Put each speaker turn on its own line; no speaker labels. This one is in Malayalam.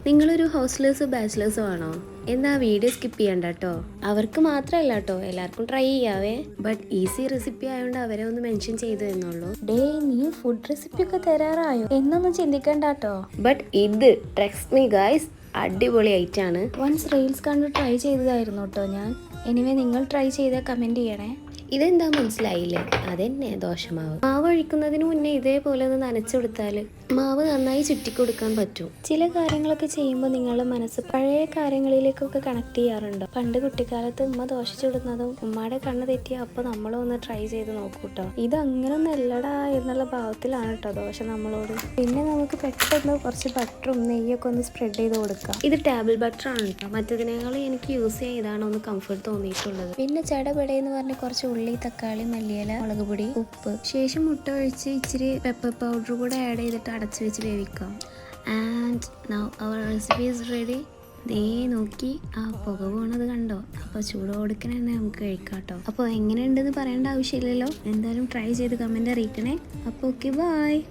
നിങ്ങളൊരു ഹൗസ്ലേഴ്സോ ബാച്ചിലേഴ്സോ ആണോ? എന്നാ വീഡിയോ സ്കിപ്പ് ചെയ്യണ്ട കേട്ടോ. അവർക്ക് മാത്രമല്ല കേട്ടോ, എല്ലാവർക്കും ട്രൈ ചെയ്യാവേ. ബട്ട് ഈസി റെസിപ്പി ആയതുകൊണ്ട് അവരെ ഒന്ന് മെൻഷൻ ചെയ്തു എന്നുള്ളൂ.
ഡേ, നീ ഫുഡ് റെസിപ്പി ഒക്കെ തരാറായോ എന്നൊന്നും ചിന്തിക്കണ്ട കേട്ടോ.
ബട്ട് ഇത് ട്രസ്റ്റ് മീ ഗൈസ്, അടിപൊളി ഐറ്റാണ്.
വൺസ് റീൽസ് കണ്ട് ട്രൈ ചെയ്തതായിരുന്നു കേട്ടോ ഞാൻ. എനിവേ നിങ്ങൾ ട്രൈ ചെയ്താൽ കമൻറ്റ് ചെയ്യണേ.
ഇതെന്താ മനസ്സിലായില്ലേ? അതെന്നെ ദോശമാവ്. മാവ് ഒഴിക്കുന്നതിന് മുന്നേ ഇതേപോലെ ഒന്ന് നനച്ചെടുത്താൽ മാവ് നന്നായി ചുറ്റിക്കൊടുക്കാൻ പറ്റും.
ചില കാര്യങ്ങളൊക്കെ ചെയ്യുമ്പോൾ നിങ്ങളുടെ മനസ്സ് പഴയ കാര്യങ്ങളിലേക്കൊക്കെ കണക്ട് ചെയ്യാറുണ്ടോ? പണ്ട് കുട്ടിക്കാലത്ത് ഉമ്മ ദോശ ചുടുന്നതും ഉമ്മയുടെ കണ്ണ് തെറ്റിയ അപ്പോൾ നമ്മളും ഒന്ന് ട്രൈ ചെയ്ത് നോക്കൂട്ടോ. ഇത് അങ്ങനൊന്നും അല്ലടാ എന്നുള്ള ഭാവത്തിലാണ് കേട്ടോ ദോശ നമ്മളോട്. പിന്നെ നമുക്ക് പെട്ടെന്ന് കുറച്ച് ബട്ടറും നെയ്യൊക്കെ ഒന്ന് സ്പ്രെഡ് ചെയ്ത് കൊടുക്കാം.
ഇത് ടേബിൾ ബട്ടർ ആണ് കേട്ടോ. മറ്റതിനേക്കാളും എനിക്ക് യൂസ് ചെയ്താണ് ഒന്ന് കംഫർട്ട് തോന്നിയിട്ടുള്ളത്.
പിന്നെ ചടപടയെന്ന് പറഞ്ഞ് കുറച്ച് ഉള്ളി, തക്കാളി, മല്ലിയില, മുളക് പൊടി, ഉപ്പ്,
ശേഷം മുട്ട ഒഴിച്ച് ഇച്ചിരി പെപ്പർ പൗഡർ കൂടെ ആഡ് ചെയ്തിട്ട് അടച്ചു വെച്ച് വേവിക്കാം. And now our recipe is ready. ദേ നോക്കി, ആ പുക പോണത് കണ്ടോ? അപ്പോൾ ചൂടോടുക്കനെ തന്നെ നമുക്ക് കഴിക്കാം കേട്ടോ. അപ്പോൾ എങ്ങനെയുണ്ടെന്ന് പറയേണ്ട ആവശ്യമില്ലല്ലോ. എന്തായാലും ട്രൈ ചെയ്ത് കമൻറ്റ് അറിയിക്കണേ. അപ്പോൾ ഓക്കെ, ബൈ.